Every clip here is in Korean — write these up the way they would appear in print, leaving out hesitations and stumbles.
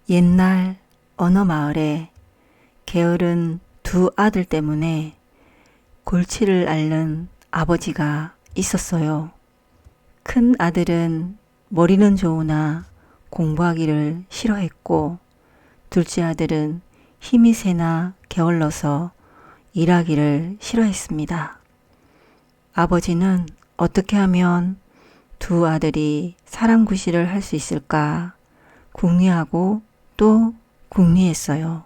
옛날 어느 마을에 게으른 두 아들 때문에 골치를 앓는 아버지가 있었어요. 큰 아들은 머리는 좋으나 공부하기를 싫어했고, 둘째 아들은 힘이 세나 게을러서 일하기를 싫어했습니다. 아버지는 어떻게 하면 두 아들이 사랑구실을 할 수 있을까 궁리하고 또 궁리했어요.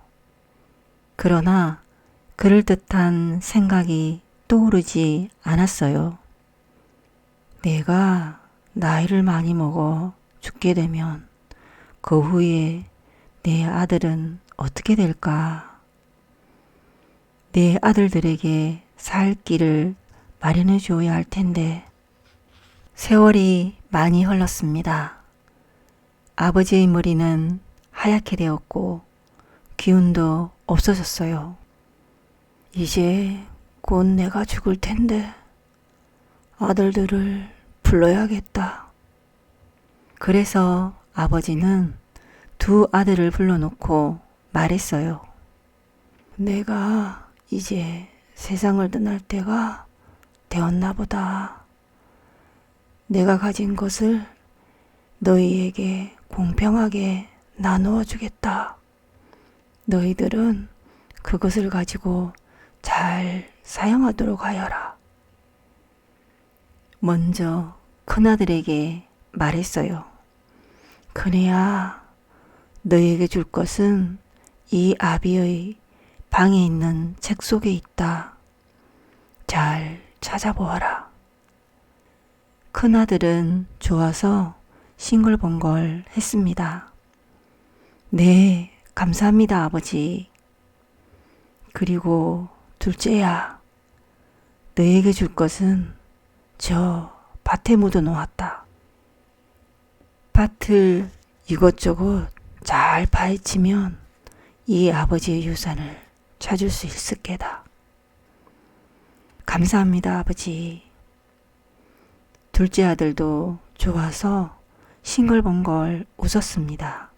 그러나 그럴듯한 생각이 떠오르지 않았어요. 내가 나이를 많이 먹어 죽게 되면 그 후에 내 아들은 어떻게 될까? 내 아들들에게 살 길을 마련해 주어야 할 텐데. 세월이 많이 흘렀습니다. 아버지의 머리는 하얗게 되었고 기운도 없어졌어요. 이제 곧 내가 죽을 텐데 아들들을 불러야겠다. 그래서 아버지는 두 아들을 불러놓고 말했어요. 내가 이제 세상을 떠날 때가 되었나 보다. 내가 가진 것을 너희에게 공평하게 나누어 주겠다. 너희들은 그것을 가지고 잘 사용하도록 하여라. 먼저 큰아들에게 말했어요. 큰애야, 너희에게 줄 것은 이 아비의 방에 있는 책 속에 있다. 잘 찾아보아라. 큰아들은 좋아서 싱글벙글 했습니다. 네, 감사합니다, 아버지. 그리고 둘째야, 너에게 줄 것은 저 밭에 묻어 놓았다. 밭을 이것저것 잘 파헤치면 이 아버지의 유산을 찾을 수 있을 게다. 감사합니다, 아버지. 둘째 아들도 좋아서 싱글벙글 웃었습니다.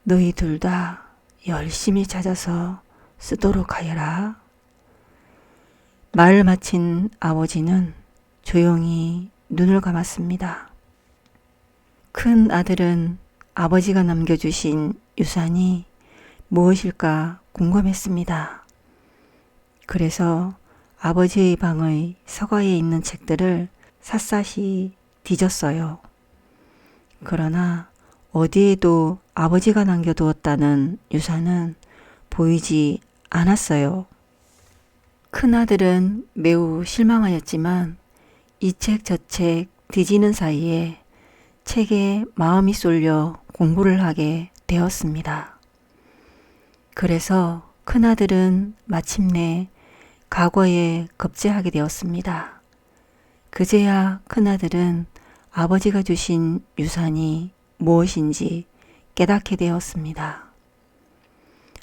너희 둘 다 열심히 찾아서 쓰도록 하여라. 말을 마친 아버지는 조용히 눈을 감았습니다. 큰 아들은 아버지가 남겨주신 유산이 무엇일까 궁금했습니다. 그래서 아버지의 방의 서가에 있는 책들을 샅샅이 뒤졌어요. 그러나 어디에도 아버지가 남겨두었다는 유산은 보이지 않았어요. 큰아들은 매우 실망하였지만 이 책 저 책 뒤지는 사이에 책에 마음이 쏠려 공부를 하게 되었습니다. 그래서 큰아들은 마침내 과거에 급제하게 되었습니다. 그제야 큰아들은 아버지가 주신 유산이 무엇인지 깨닫게 되었습니다.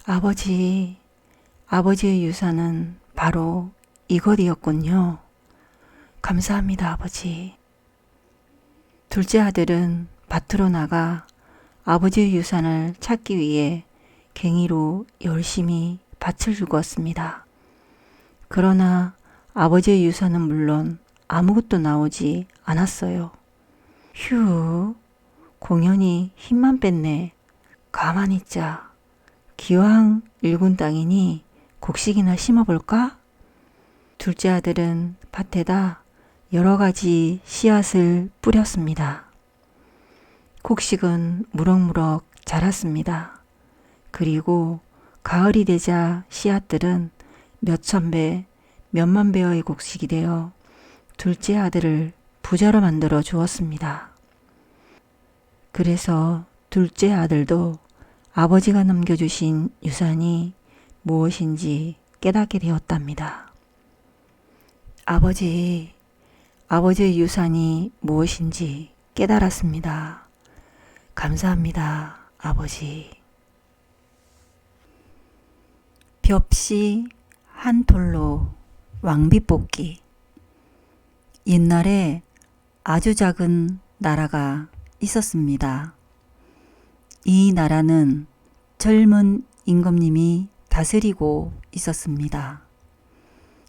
아버지의 유산은 바로 이것이었군요. 감사합니다, 아버지. 둘째 아들은 밭으로 나가 아버지의 유산을 찾기 위해 갱이로 열심히 밭을 죽었습니다. 그러나 아버지의 유산은 물론 아무것도 나오지 않았어요. 휴, 공연히 힘만 뺐네. 가만히 있자. 기왕 일군 땅이니 곡식이나 심어볼까? 둘째 아들은 밭에다 여러 가지 씨앗을 뿌렸습니다. 곡식은 무럭무럭 자랐습니다. 그리고 가을이 되자 씨앗들은 몇천 배, 몇만 배의 곡식이 되어 둘째 아들을 부자로 만들어 주었습니다. 그래서 둘째 아들도 아버지가 남겨주신 유산이 무엇인지 깨닫게 되었답니다. 아버지의 유산이 무엇인지 깨달았습니다. 감사합니다, 아버지. 벽시 한 톨로 왕비 뽑기. 옛날에 아주 작은 나라가 있었습니다. 이 나라는 젊은 임금님이 다스리고 있었습니다.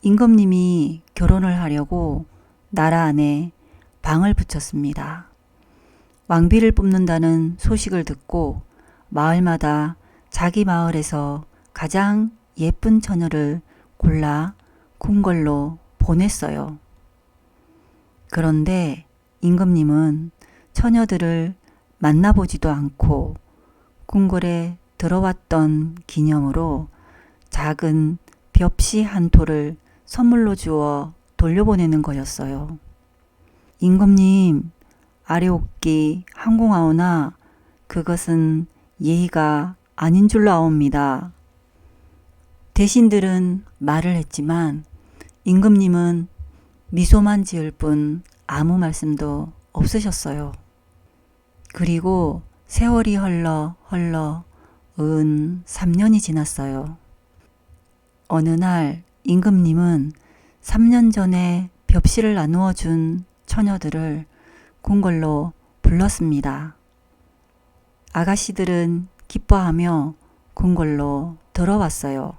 임금님이 결혼을 하려고 나라 안에 방을 붙였습니다. 왕비를 뽑는다는 소식을 듣고 마을마다 자기 마을에서 가장 예쁜 처녀를 골라 궁궐로 보냈어요. 그런데 임금님은 처녀들을 만나보지도 않고 궁궐에 들어왔던 기념으로 작은 벽시 한 톨을 선물로 주어 돌려보내는 거였어요. 임금님, 아래옵기 항공하오나 그것은 예의가 아닌 줄로 아옵니다. 대신들은 말을 했지만 임금님은 미소만 지을 뿐 아무 말씀도 없으셨어요. 그리고 세월이 흘러 3년이 지났어요. 어느 날 임금님은 3년 전에 벽시를 나누어 준 처녀들을 궁궐로 불렀습니다. 아가씨들은 기뻐하며 궁궐로 들어왔어요.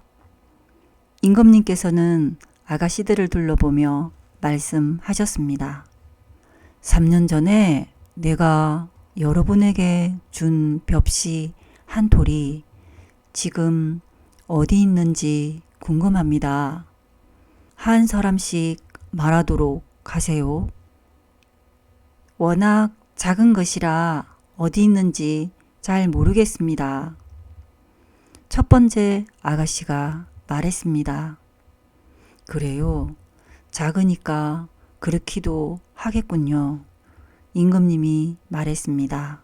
임금님께서는 아가씨들을 둘러보며 말씀하셨습니다. 3년 전에 내가 여러분에게 준 벽시 한 톨이 지금 어디 있는지 궁금합니다. 한 사람씩 말하도록 하세요. 워낙 작은 것이라 어디 있는지 잘 모르겠습니다. 첫 번째 아가씨가 말했습니다. 그래요. 작으니까 그렇기도 하겠군요. 임금님이 말했습니다.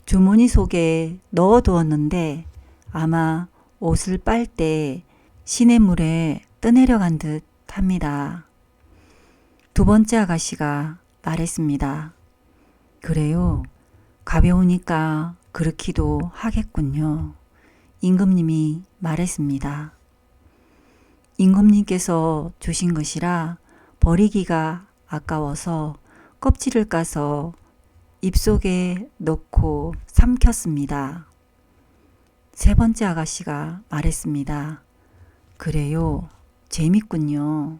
주머니 속에 넣어두었는데 아마 옷을 빨 때 시냇물에 떠내려간 듯 합니다. 두 번째 아가씨가 말했습니다. 그래요. 가벼우니까 그렇기도 하겠군요. 임금님이 말했습니다. 임금님께서 주신 것이라 버리기가 아까워서 껍질을 까서 입속에 넣고 삼켰습니다. 세 번째 아가씨가 말했습니다. 그래요. 재밌군요.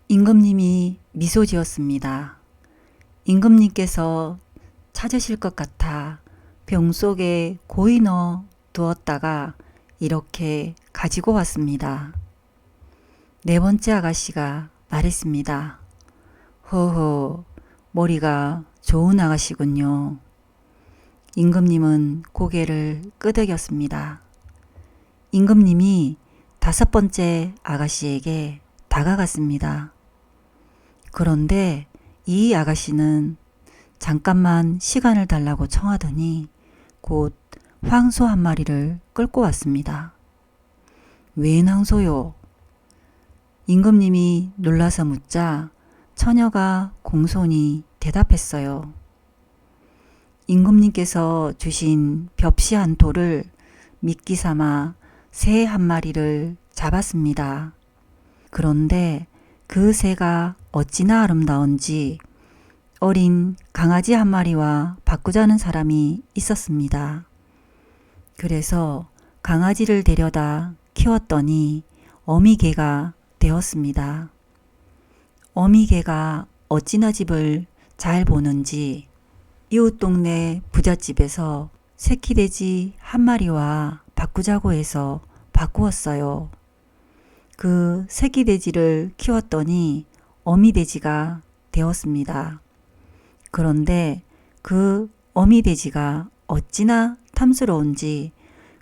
임금님이 미소 지었습니다. 임금님께서 찾으실 것 같아 병 속에 고이 넣어 두었다가 이렇게 가지고 왔습니다. 네 번째 아가씨가 말했습니다. 허허, 머리가 좋은 아가씨군요. 임금님은 고개를 끄덕였습니다. 임금님이 다섯 번째 아가씨에게 다가갔습니다. 그런데 이 아가씨는 잠깐만 시간을 달라고 청하더니 곧 황소 한 마리를 끌고 왔습니다. 웬 황소요? 임금님이 놀라서 묻자 처녀가 공손히 대답했어요. 임금님께서 주신 벽시 한 톨을 미끼 삼아 새 한 마리를 잡았습니다. 그런데 그 새가 어찌나 아름다운지 어린 강아지 한 마리와 바꾸자는 사람이 있었습니다. 그래서 강아지를 데려다 키웠더니 어미개가 되었습니다. 어미개가 어찌나 집을 잘 보는지 이웃 동네 부잣집에서 새끼돼지 한 마리와 바꾸자고 해서 바꾸었어요. 그 새끼돼지를 키웠더니 어미돼지가 되었습니다. 그런데 그 어미돼지가 어찌나 탐스러운지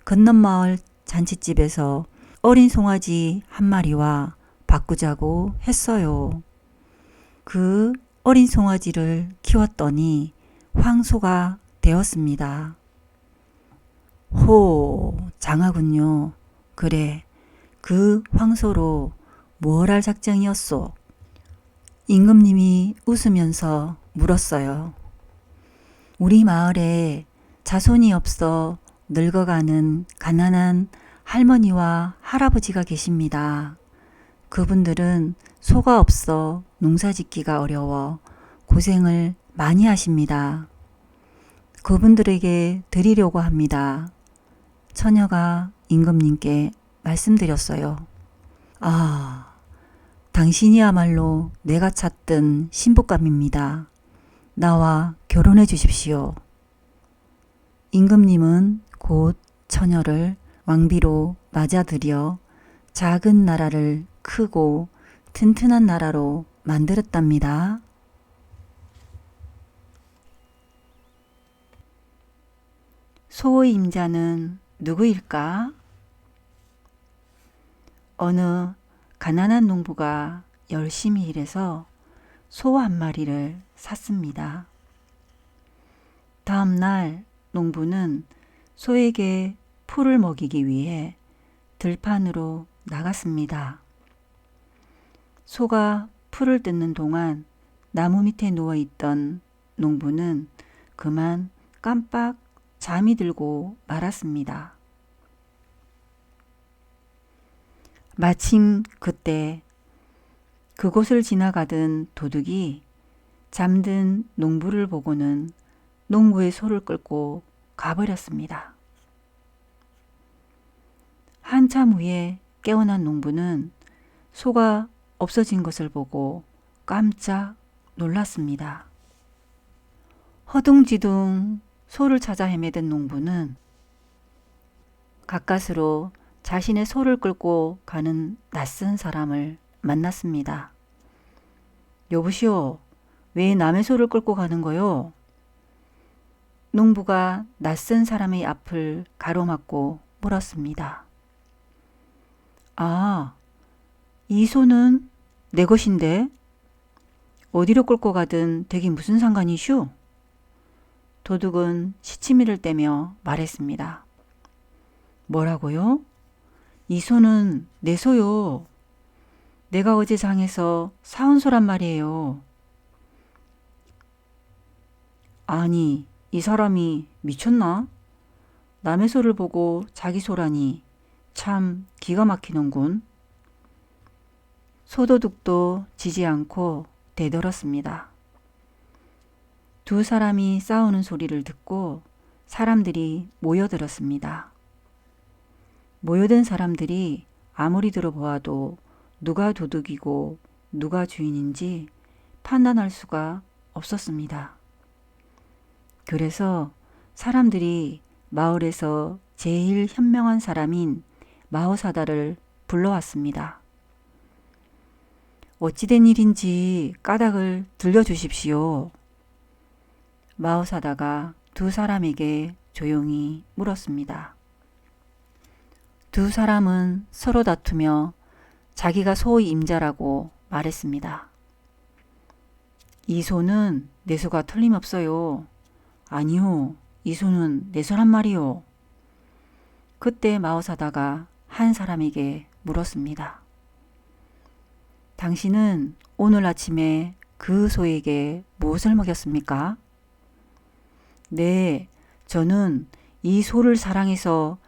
건너마을 잔칫집에서 어린 송아지 한 마리와 바꾸자고 했어요. 그 어린 송아지를 키웠더니 황소가 되었습니다. 호, 장하군요. 그래, 그 황소로 뭘 할 작정이었소? 임금님이 웃으면서 물었어요. 우리 마을에 자손이 없어 늙어가는 가난한 할머니와 할아버지가 계십니다. 그분들은 소가 없어 농사짓기가 어려워 고생을 많이 하십니다. 그분들에게 드리려고 합니다. 처녀가 임금님께 말씀드렸어요. 아, 당신이야말로 내가 찾던 신부감입니다. 나와 결혼해 주십시오. 임금님은 곧 처녀를 왕비로 맞아들여 작은 나라를 크고 튼튼한 나라로 만들었답니다. 소의 임자는 누구일까? 어느 가난한 농부가 열심히 일해서 소 한 마리를 샀습니다. 다음 날 농부는 소에게 풀을 먹이기 위해 들판으로 나갔습니다. 소가 풀을 뜯는 동안 나무 밑에 누워있던 농부는 그만 깜빡 잠이 들고 말았습니다. 마침 그때 그곳을 지나가던 도둑이 잠든 농부를 보고는 농부의 소를 끌고 가버렸습니다. 한참 후에 깨어난 농부는 소가 없어진 것을 보고 깜짝 놀랐습니다. 허둥지둥 소를 찾아 헤매던 농부는 가까스로 자신의 소를 끌고 가는 낯선 사람을 만났습니다. 여보시오, 왜 남의 소를 끌고 가는 거요? 농부가 낯선 사람의 앞을 가로막고 물었습니다. 아, 이 소는 내 것인데 어디로 끌고 가든 댁이 무슨 상관이슈? 도둑은 시치미를 떼며 말했습니다. 뭐라고요? 이 소는 내 소요. 내가 어제 장에서 사온 소란 말이에요. 아니, 이 사람이 미쳤나? 남의 소를 보고 자기 소라니 참 기가 막히는군. 소도둑도 지지 않고 대들었습니다. 두 사람이 싸우는 소리를 듣고 사람들이 모여들었습니다. 모여든 사람들이 아무리 들어보아도 누가 도둑이고 누가 주인인지 판단할 수가 없었습니다. 그래서 사람들이 마을에서 제일 현명한 사람인 마호사다를 불러왔습니다. 어찌된 일인지 까닭을 들려주십시오. 마호사다가 두 사람에게 조용히 물었습니다. 두 사람은 서로 다투며 자기가 소의 임자라고 말했습니다. 이 소는 내 소가 틀림없어요. 아니요, 이 소는 내 소란 말이요. 그때 마호사다가 한 사람에게 물었습니다. 당신은 오늘 아침에 그 소에게 무엇을 먹였습니까? 네, 저는 이 소를 사랑해서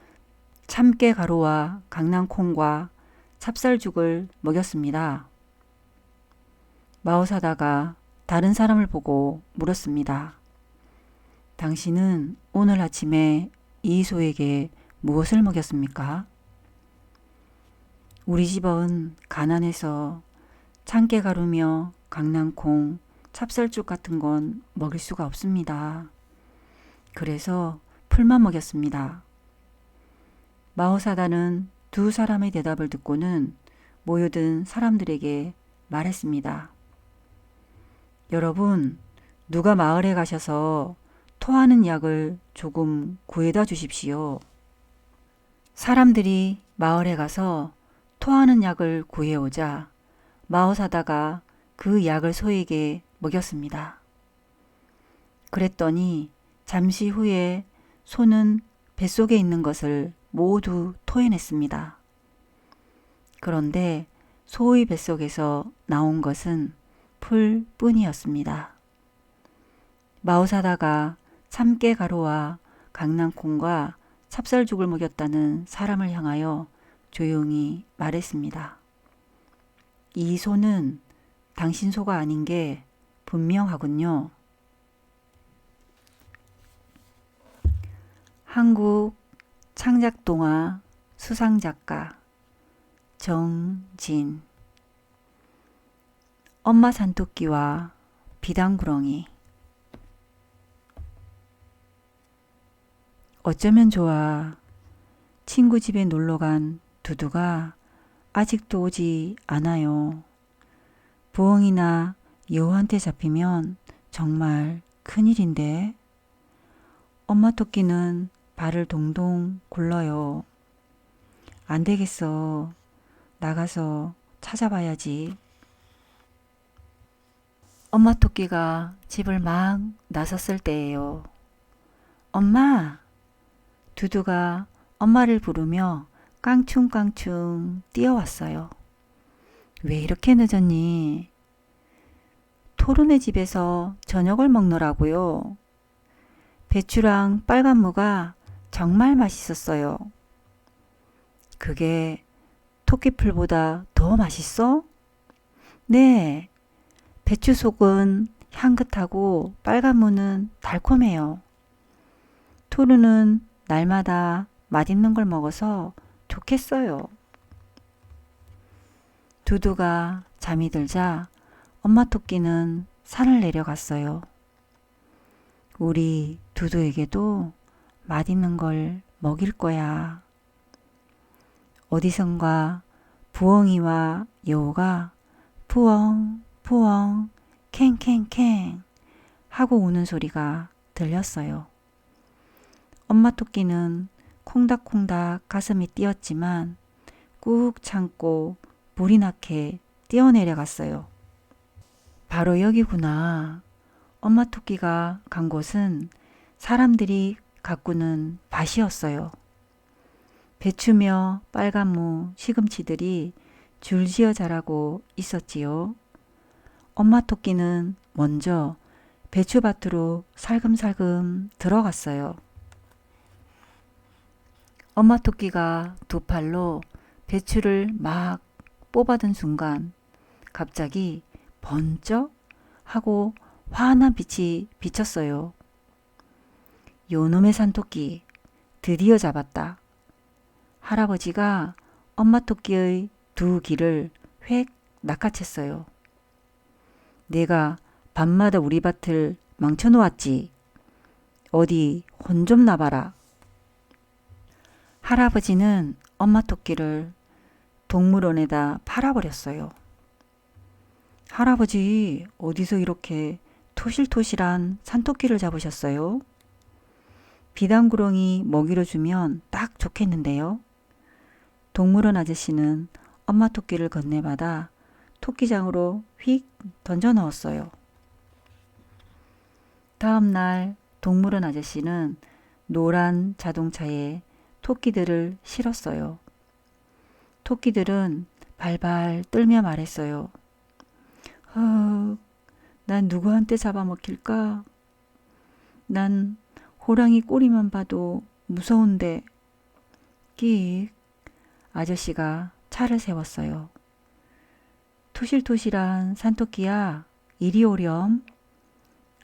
참깨 가루와 강낭콩과 찹쌀죽을 먹였습니다. 마호사다가 다른 사람을 보고 물었습니다. 당신은 오늘 아침에 이 소에게 무엇을 먹였습니까? 우리 집은 가난해서 참깨 가루며 강낭콩, 찹쌀죽 같은 건 먹일 수가 없습니다. 그래서 풀만 먹였습니다. 마호사다는 두 사람의 대답을 듣고는 모여든 사람들에게 말했습니다. 여러분, 누가 마을에 가셔서 토하는 약을 조금 구해다 주십시오. 사람들이 마을에 가서 토하는 약을 구해오자 마호사다가 그 약을 소에게 먹였습니다. 그랬더니 잠시 후에 소는 뱃속에 있는 것을 모두 토해냈습니다. 그런데 소의 뱃속에서 나온 것은 풀뿐이었습니다. 마호사다가 참깨 가루와 강낭콩과 찹쌀죽을 먹였다는 사람을 향하여 조용히 말했습니다. 이 소는 당신 소가 아닌 게 분명하군요. 한국 창작동화 수상작가 정진. 엄마 산토끼와 비단구렁이. 어쩌면 좋아. 친구 집에 놀러간 두두가 아직도 오지 않아요. 부엉이나 여우한테 잡히면 정말 큰일인데. 엄마 토끼는 발을 동동 굴러요. 안 되겠어. 나가서 찾아봐야지. 엄마 토끼가 집을 막 나섰을 때예요. 엄마! 두두가 엄마를 부르며 깡충깡충 뛰어왔어요. 왜 이렇게 늦었니? 토르네 집에서 저녁을 먹느라고요. 배추랑 빨간 무가 정말 맛있었어요. 그게 토끼풀보다 더 맛있어? 네. 배추 속은 향긋하고 빨간 무는 달콤해요. 토르는 날마다 맛있는 걸 먹어서 좋겠어요. 두두가 잠이 들자 엄마 토끼는 산을 내려갔어요. 우리 두두에게도 맛있는 걸 먹일 거야. 어디선가 부엉이와 여우가 푸엉 푸엉 캥캥캥 하고 우는 소리가 들렸어요. 엄마 토끼는 콩닥콩닥 가슴이 뛰었지만 꾹 참고 물이 나게 뛰어내려갔어요. 바로 여기구나. 엄마 토끼가 간 곳은 사람들이 가꾸는 밭이었어요. 배추며 빨간무, 시금치들이 줄지어 자라고 있었지요. 엄마 토끼는 먼저 배추밭으로 살금살금 들어갔어요. 엄마 토끼가 두 팔로 배추를 막 뽑아든 순간 갑자기 번쩍 하고 환한 빛이 비쳤어요. 요놈의 산토끼, 드디어 잡았다. 할아버지가 엄마 토끼의 두 귀를 획 낚아챘어요. 내가 밤마다 우리 밭을 망쳐놓았지. 어디 혼 좀 나봐라. 할아버지는 엄마 토끼를 동물원에다 팔아버렸어요. 할아버지, 어디서 이렇게 토실토실한 산토끼를 잡으셨어요? 비단구렁이 먹이로 주면 딱 좋겠는데요. 동물원 아저씨는 엄마 토끼를 건네받아 토끼장으로 휙 던져 넣었어요. 다음 날 동물원 아저씨는 노란 자동차에 토끼들을 실었어요. 토끼들은 발발 떨며 말했어요. 난 누구한테 잡아먹힐까? 난 호랑이 꼬리만 봐도 무서운데. 끽. 아저씨가 차를 세웠어요. 토실토실한 산토끼야, 이리 오렴.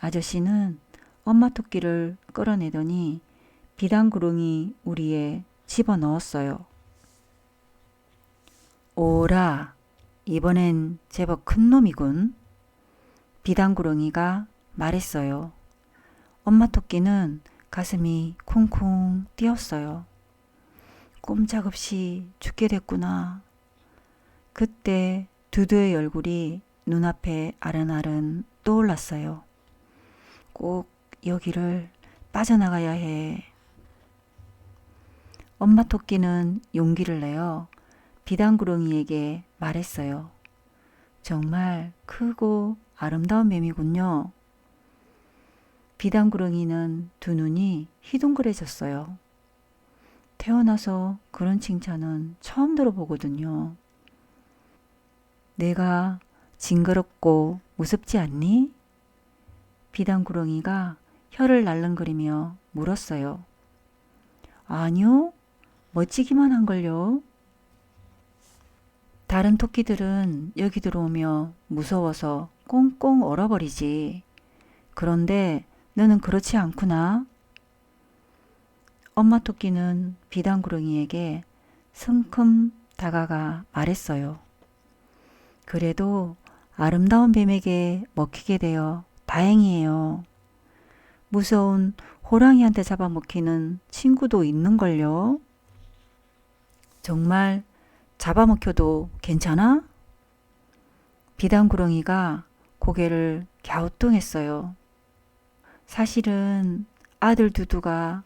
아저씨는 엄마 토끼를 끌어내더니 비단구렁이 우리에 집어넣었어요. 오라, 이번엔 제법 큰 놈이군. 비단구렁이가 말했어요. 엄마 토끼는 가슴이 쿵쿵 뛰었어요. 꼼짝없이 죽게 됐구나. 그때 두두의 얼굴이 눈앞에 아른아른 떠올랐어요. 꼭 여기를 빠져나가야 해. 엄마 토끼는 용기를 내어 비단구렁이에게 말했어요. 정말 크고 아름다운 뱀이군요. 비단구렁이는 두 눈이 희둥그레졌어요. 태어나서 그런 칭찬은 처음 들어보거든요. 내가 징그럽고 무섭지 않니? 비단구렁이가 혀를 날름거리며 물었어요. 아니요, 멋지기만 한걸요. 다른 토끼들은 여기 들어오며 무서워서 꽁꽁 얼어버리지. 그런데 너는 그렇지 않구나. 엄마 토끼는 비단구렁이에게 성큼 다가가 말했어요. 그래도 아름다운 뱀에게 먹히게 되어 다행이에요. 무서운 호랑이한테 잡아먹히는 친구도 있는걸요. 정말 잡아먹혀도 괜찮아? 비단구렁이가 고개를 갸우뚱했어요. 사실은 아들 두두가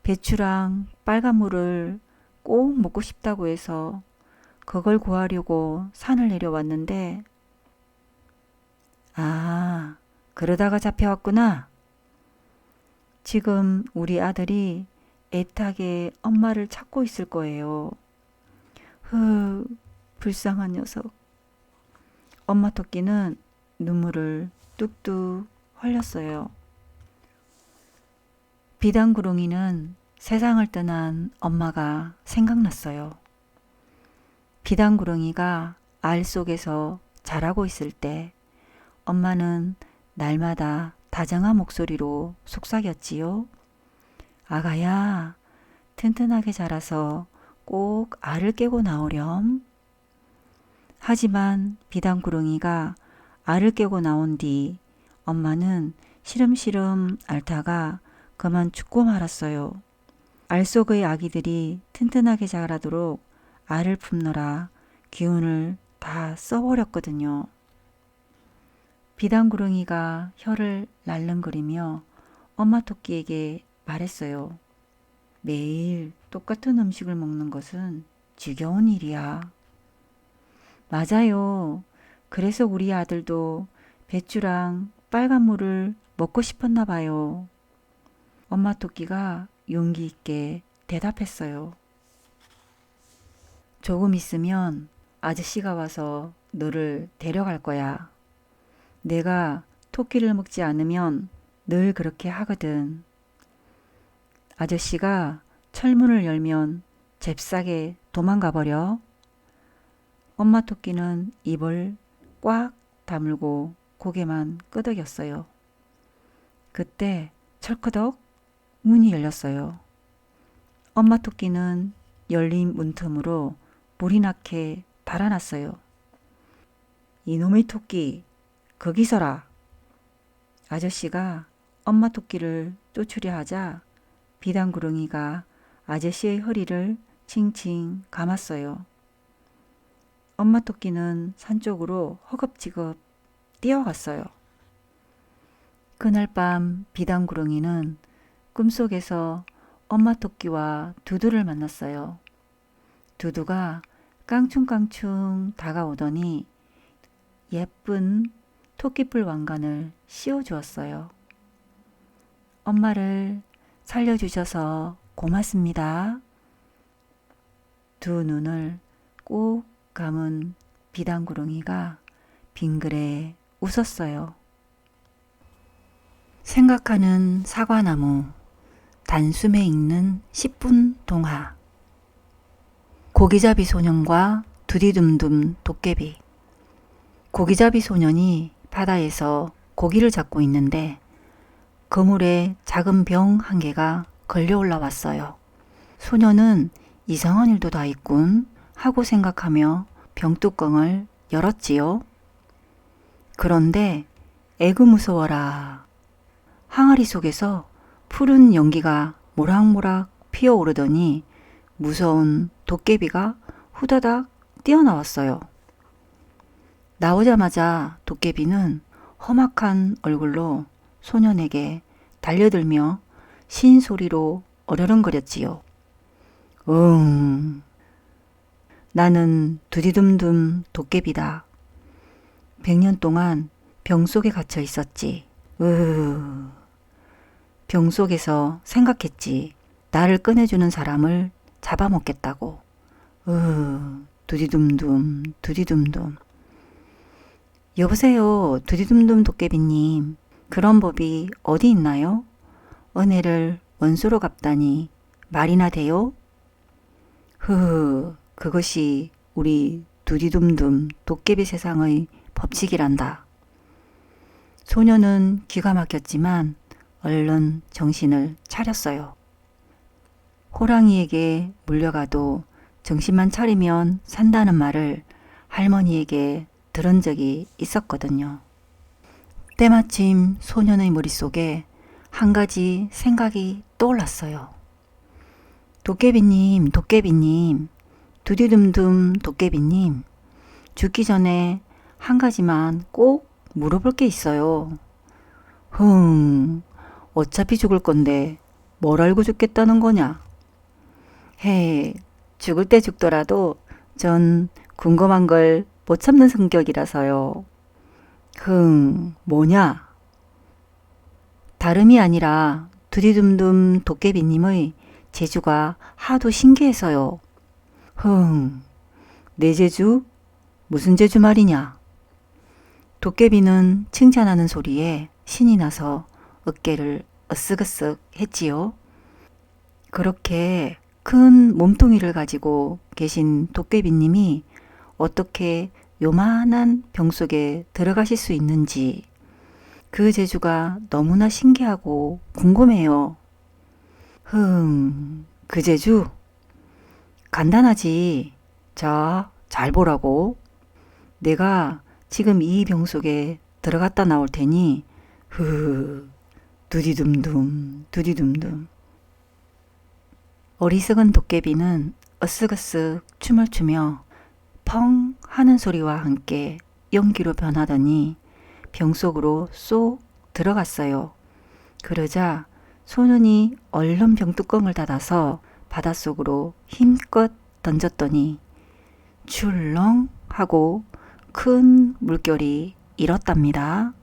배추랑 빨간물을 꼭 먹고 싶다고 해서 그걸 구하려고 산을 내려왔는데, 아, 그러다가 잡혀왔구나. 지금 우리 아들이 애타게 엄마를 찾고 있을 거예요. 불쌍한 녀석. 엄마 토끼는 눈물을 뚝뚝 흘렸어요. 비단구렁이는 세상을 떠난 엄마가 생각났어요. 비단구렁이가 알 속에서 자라고 있을 때 엄마는 날마다 다정한 목소리로 속삭였지요. 아가야, 튼튼하게 자라서 꼭 알을 깨고 나오렴. 하지만 비단구렁이가 알을 깨고 나온 뒤 엄마는 시름시름 앓다가 그만 죽고 말았어요. 알 속의 아기들이 튼튼하게 자라도록 알을 품느라 기운을 다 써버렸거든요. 비단구렁이가 혀를 날름거리며 엄마 토끼에게 말했어요. 매일 똑같은 음식을 먹는 것은 지겨운 일이야. 맞아요. 그래서 우리 아들도 배추랑 빨간물을 먹고 싶었나 봐요. 엄마 토끼가 용기 있게 대답했어요. 조금 있으면 아저씨가 와서 너를 데려갈 거야. 내가 토끼를 먹지 않으면 늘 그렇게 하거든. 아저씨가 철문을 열면 잽싸게 도망가 버려. 엄마 토끼는 입을 꽉 다물고 고개만 끄덕였어요. 그때 철커덕 문이 열렸어요. 엄마 토끼는 열린 문틈으로 불이 나게 달아났어요. 이놈의 토끼, 거기 서라. 아저씨가 엄마 토끼를 쫓으려 하자 비단구렁이가 아저씨의 허리를 칭칭 감았어요. 엄마 토끼는 산 쪽으로 허겁지겁 뛰어갔어요. 그날 밤 비단구렁이는 꿈속에서 엄마 토끼와 두두를 만났어요. 두두가 깡충깡충 다가오더니 예쁜 토끼뿔 왕관을 씌워주었어요. 엄마를 살려주셔서 고맙습니다. 두 눈을 꾹 감은 비단구렁이가 빙그레 웃었어요. 생각하는 사과나무, 단숨에 읽는 10분 동화. 고기잡이 소년과 두디둠둠 도깨비. 고기잡이 소년이 바다에서 고기를 잡고 있는데 그물에 작은 병 한 개가 걸려 올라왔어요. 소년은 이상한 일도 다 있군 하고 생각하며 병뚜껑을 열었지요. 그런데 에그 무서워라. 항아리 속에서 푸른 연기가 모락모락 피어오르더니 무서운 도깨비가 후다닥 뛰어나왔어요. 나오자마자 도깨비는 험악한 얼굴로 소년에게 달려들며 신 소리로 어르렁거렸지요. 나는 두디둠둠 도깨비다. 100년 동안 병 속에 갇혀 있었지. 병 속에서 생각했지. 나를 꺼내주는 사람을 잡아먹겠다고. 두디둠둠 두디둠둠. 여보세요, 두디둠둠 도깨비님. 그런 법이 어디 있나요? 은혜를 원수로 갚다니 말이나 돼요? 그것이 우리 두디둠둠 도깨비 세상의 법칙이란다. 소녀는 기가 막혔지만 얼른 정신을 차렸어요. 호랑이에게 물려가도 정신만 차리면 산다는 말을 할머니에게 들은 적이 있었거든요. 때마침 소년의 머릿속에 한 가지 생각이 떠올랐어요. 도깨비님, 도깨비님, 두디둠둠 도깨비님, 죽기 전에 한 가지만 꼭 물어볼 게 있어요. 어차피 죽을 건데 뭘 알고 죽겠다는 거냐? 헤, 죽을 때 죽더라도 전 궁금한 걸 못 참는 성격이라서요. 뭐냐? 다름이 아니라 두디둠둠 도깨비님의 재주가 하도 신기해서요. 내 재주? 무슨 재주 말이냐? 도깨비는 칭찬하는 소리에 신이 나서 어깨를 으쓱으쓱 했지요. 그렇게 큰 몸뚱이를 가지고 계신 도깨비님이 어떻게 요만한 병 속에 들어가실 수 있는지 그 재주가 너무나 신기하고 궁금해요. 그 재주? 간단하지. 자, 잘 보라고. 내가 지금 이 병 속에 들어갔다 나올 테니 두디둠둠 두디둠둠. 어리석은 도깨비는 으쓱으쓱 춤을 추며 펑 하는 소리와 함께 연기로 변하더니 병 속으로 쏙 들어갔어요. 그러자 소년이 얼른 병뚜껑을 닫아서 바닷속으로 힘껏 던졌더니 출렁 하고 큰 물결이 일었답니다.